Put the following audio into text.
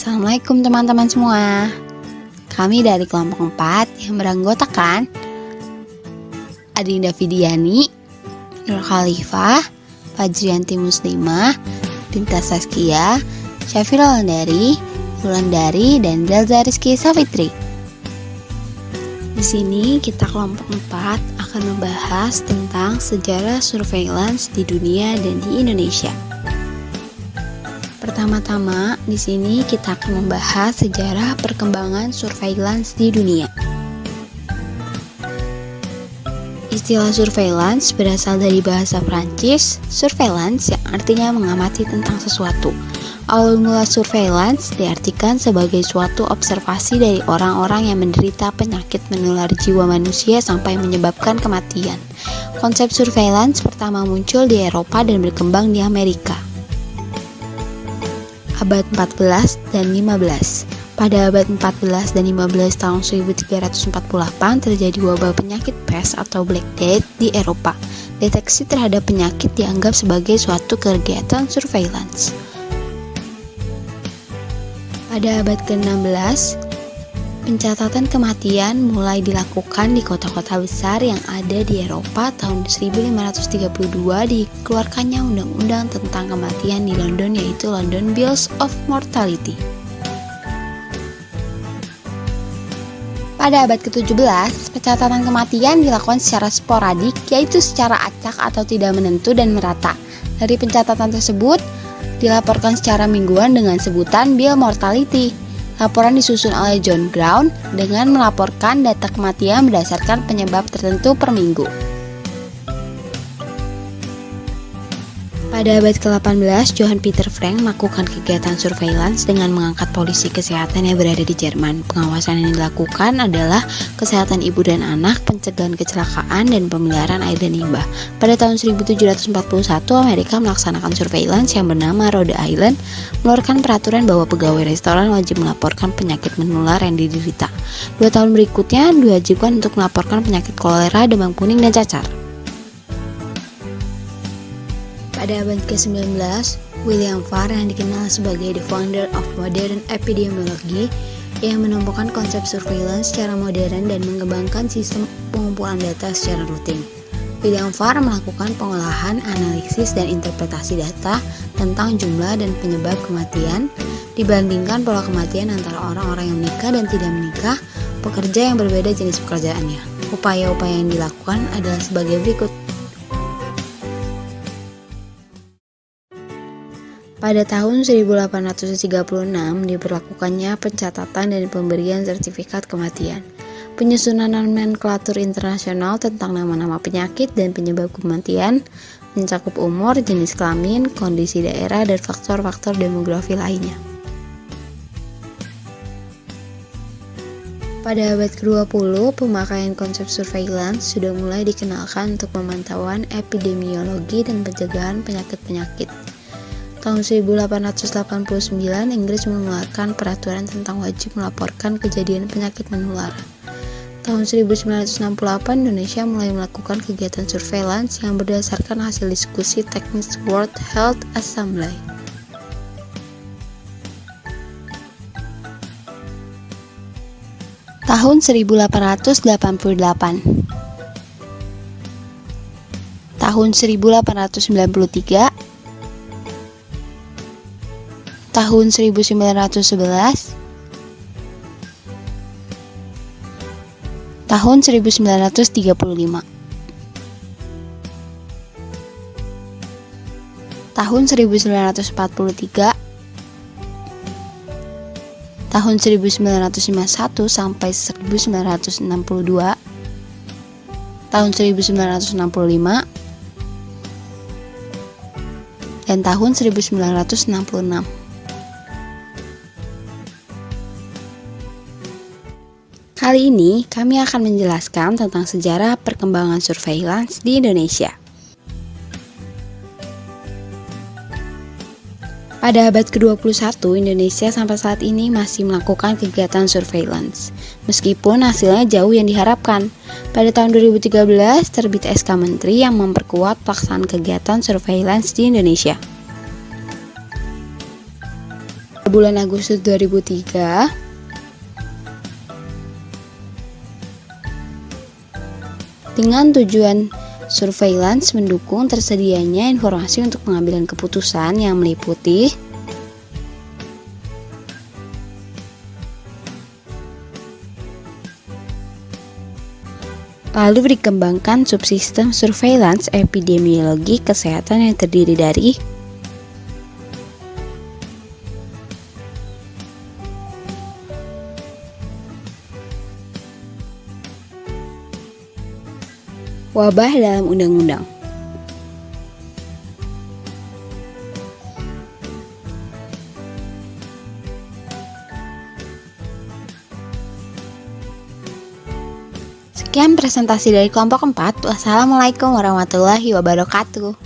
Assalamualaikum teman-teman semua. Kami dari kelompok 4 yang beranggotakan Adinda Fidiani, Nur Khalifah, Fajrianti Muslimah, Dinta Saskia, Syafira Wulandari, dan Zelza Rizky Safitri. Di sini kita kelompok 4 akan membahas tentang sejarah surveillance di dunia dan di Indonesia. Pertama-tama, di sini kita akan membahas sejarah perkembangan surveillance di dunia. Istilah surveillance berasal dari bahasa Prancis, surveillance yang artinya mengamati tentang sesuatu. Awal mula surveillance diartikan sebagai suatu observasi dari orang-orang yang menderita penyakit menular jiwa manusia sampai menyebabkan kematian. Konsep surveillance pertama muncul di Eropa dan berkembang di Amerika. Abad 14 dan 15. Pada abad 14 dan 15 tahun 1348 terjadi wabah penyakit pes atau Black Death di Eropa. Deteksi terhadap penyakit dianggap sebagai suatu kegiatan surveillance. Pada abad ke-16, pencatatan kematian mulai dilakukan di kota-kota besar yang ada di Eropa. Tahun 1532 dikeluarkannya undang-undang tentang kematian di London, yaitu London Bills of Mortality. Pada abad ke-17, pencatatan kematian dilakukan secara sporadik, yaitu secara acak atau tidak menentu dan merata. Dari pencatatan tersebut, dilaporkan secara mingguan dengan sebutan Bill Mortality. Laporan disusun oleh John Brown dengan melaporkan data kematian berdasarkan penyebab tertentu per minggu. Pada abad ke-18, Johann Peter Frank melakukan kegiatan surveillance dengan mengangkat polisi kesehatan yang berada di Jerman. Pengawasan yang dilakukan adalah kesehatan ibu dan anak, pencegahan kecelakaan, dan pemeliharaan air dan limbah. Pada tahun 1741, Amerika melaksanakan surveillance yang bernama Rhode Island, mengeluarkan peraturan bahwa pegawai restoran wajib melaporkan penyakit menular yang diderita. 2 tahun berikutnya diwajibkan untuk melaporkan penyakit kolera, demam kuning, dan cacar. Pada abad ke-19, William Farr yang dikenal sebagai the founder of modern epidemiology yang menemukan konsep surveillance secara modern dan mengembangkan sistem pengumpulan data secara rutin. William Farr melakukan pengolahan, analisis, dan interpretasi data tentang jumlah dan penyebab kematian dibandingkan pola kematian antara orang-orang yang menikah dan tidak menikah, pekerja yang berbeda jenis pekerjaannya. Upaya-upaya yang dilakukan adalah sebagai berikut. Pada tahun 1836 diberlakukannya pencatatan dan pemberian sertifikat kematian. Penyusunan nomenklatur internasional tentang nama-nama penyakit dan penyebab kematian mencakup umur, jenis kelamin, kondisi daerah, dan faktor-faktor demografi lainnya. Pada abad ke-20, pemakaian konsep surveillance sudah mulai dikenalkan untuk pemantauan epidemiologi dan pencegahan penyakit-penyakit. Tahun 1889, Inggris mengeluarkan peraturan tentang wajib melaporkan kejadian penyakit menular. Tahun 1968, Indonesia mulai melakukan kegiatan surveillance yang berdasarkan hasil diskusi teknis World Health Assembly. Tahun 1888. Tahun 1893. Tahun 1911, tahun 1935, tahun 1943, tahun 1951 sampai 1962, tahun 1965, dan tahun 1966. Kali ini kami akan menjelaskan tentang sejarah perkembangan surveillance di Indonesia. Pada abad ke-21, Indonesia sampai saat ini masih melakukan kegiatan surveillance, meskipun hasilnya jauh yang diharapkan. Pada tahun 2013, terbit SK Menteri yang memperkuat pelaksanaan kegiatan surveillance di Indonesia. bulan Agustus 2003, dengan tujuan surveillance mendukung tersedianya informasi untuk pengambilan keputusan yang meliputi lalu dikembangkan subsistem surveillance epidemiologi kesehatan yang terdiri dari wabah dalam undang-undang. Sekian presentasi dari kelompok 4. Wassalamualaikum warahmatullahi wabarakatuh.